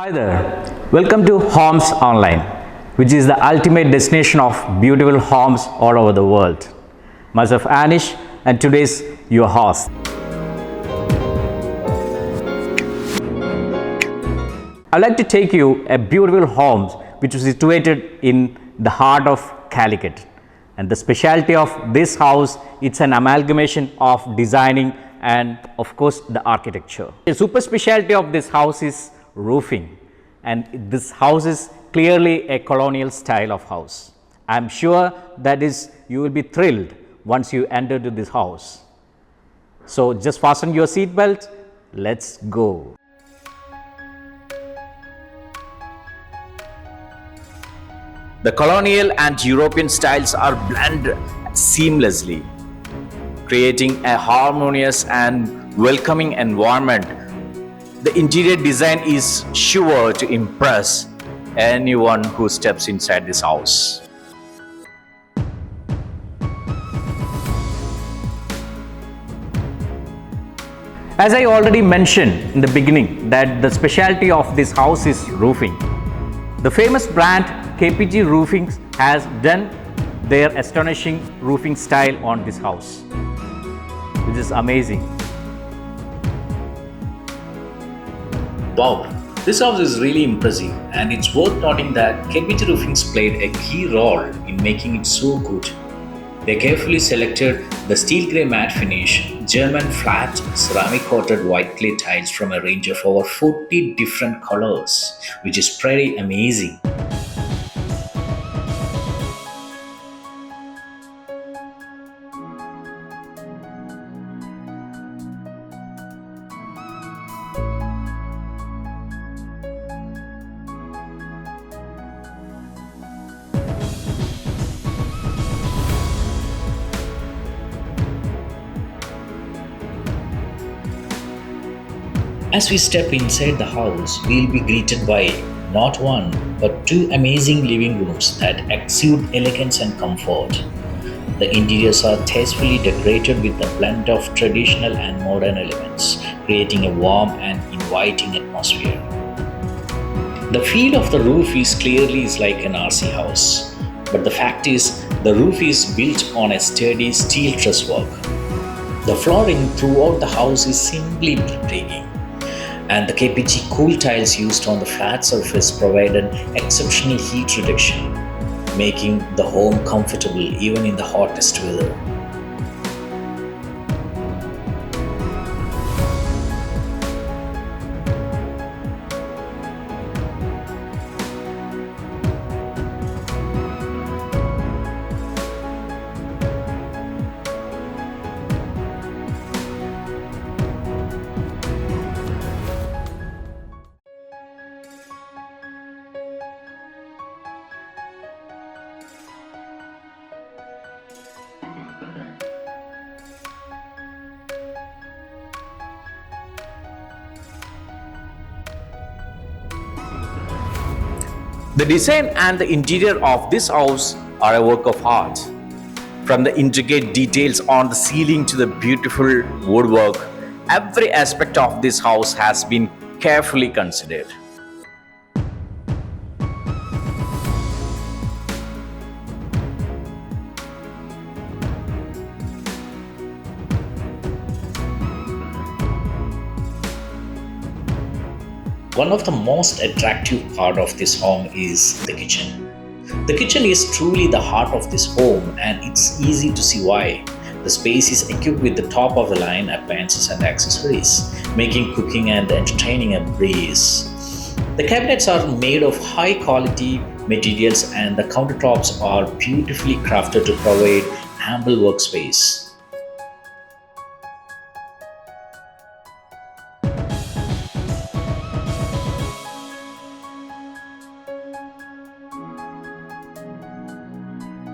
Hi there, welcome to Homes Online, which is the ultimate destination of beautiful homes all over the world. Myself Anish, and today's your host. I'd like to take you a beautiful home which is situated in the heart of Calicut. And the specialty of this house, it's an amalgamation of designing and of course the architecture. The super specialty of this house is roofing, and this house is clearly a colonial style of house. I'm sure that is you will be thrilled once you enter to this house. So just fasten your seat belt, let's go. The colonial and European styles are blended seamlessly, creating a harmonious and welcoming environment. The interior design is sure to impress anyone who steps inside this house. As I already mentioned in the beginning that the specialty of this house is roofing. The famous brand KPG Roofing has done their astonishing roofing style on this house, which is amazing. Wow, this house is really impressive, and it's worth noting that KPG Roofings played a key role in making it so good. They carefully selected the steel grey matte finish, German flat ceramic coated white clay tiles from a range of over 40 different colors, which is pretty amazing. As we step inside the house, we'll be greeted by not one, but two amazing living rooms that exude elegance and comfort. The interiors are tastefully decorated with a blend of traditional and modern elements, creating a warm and inviting atmosphere. The feel of the roof is clearly like an RC house, but the fact is, the roof is built on a sturdy steel trusswork. The flooring throughout the house is simply breathtaking, and the KPG cool tiles used on the flat surface provide an exceptional heat reduction, making the home comfortable even in the hottest weather. The design and the interior of this house are a work of art. From the intricate details on the ceiling to the beautiful woodwork, every aspect of this house has been carefully considered. One of the most attractive part of this home is the kitchen. The kitchen is truly the heart of this home, and it's easy to see why. The space is equipped with the top of the line appliances and accessories, making cooking and entertaining a breeze. The cabinets are made of high quality materials, and the countertops are beautifully crafted to provide ample workspace.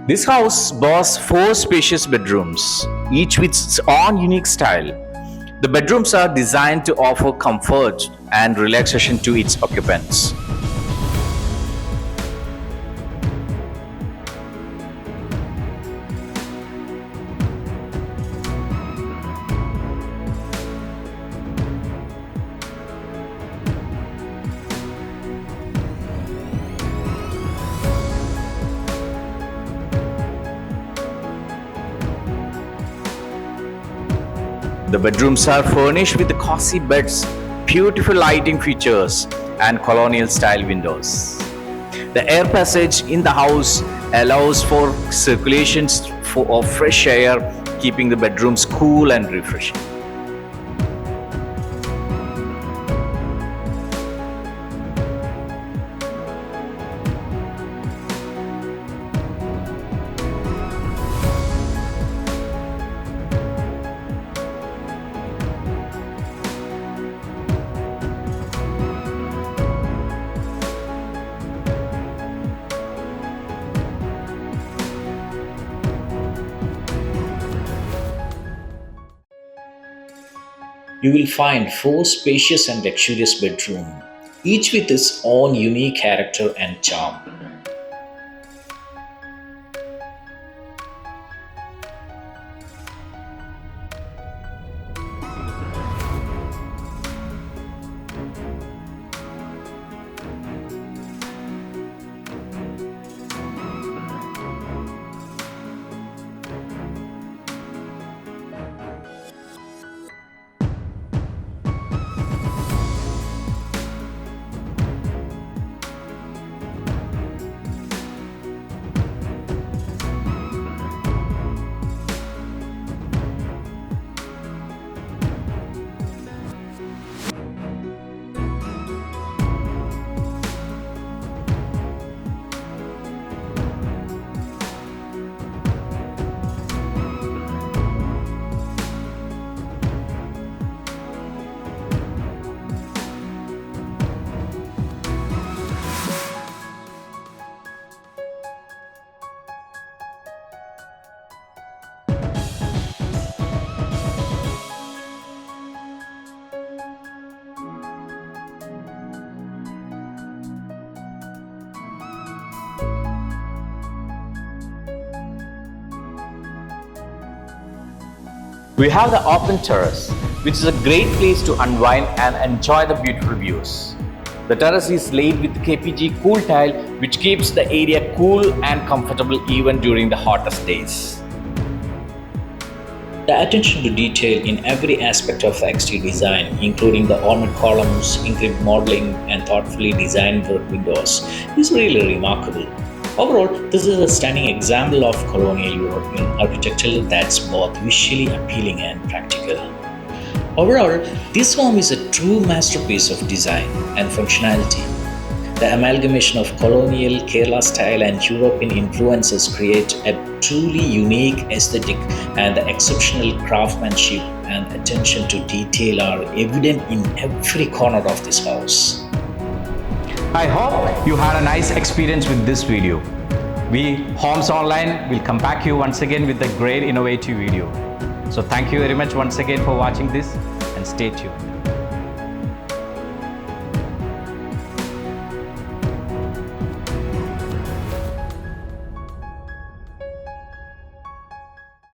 This house boasts 4 spacious bedrooms, each with its own unique style. The bedrooms are designed to offer comfort and relaxation to its occupants. The bedrooms are furnished with cozy beds, beautiful lighting features, and colonial style windows. The air passage in the house allows for circulation of fresh air, keeping the bedrooms cool and refreshing. You will find four spacious and luxurious bedrooms, each with its own unique character and charm. We have the open terrace, which is a great place to unwind and enjoy the beautiful views. The terrace is laid with KPG cool tile, which keeps the area cool and comfortable even during the hottest days. The attention to detail in every aspect of the exterior design, including the ornate columns, engraved modeling, and thoughtfully designed work windows, is really remarkable. Overall, this is a stunning example of colonial European architecture that's both visually appealing and practical. Overall, this home is a true masterpiece of design and functionality. The amalgamation of colonial, Kerala style, and European influences create a truly unique aesthetic, and the exceptional craftsmanship and attention to detail are evident in every corner of this house. I hope you had a nice experience with this video. We, Homes Online, will come back you once again with a great innovative video. So thank you very much once again for watching this, and stay tuned.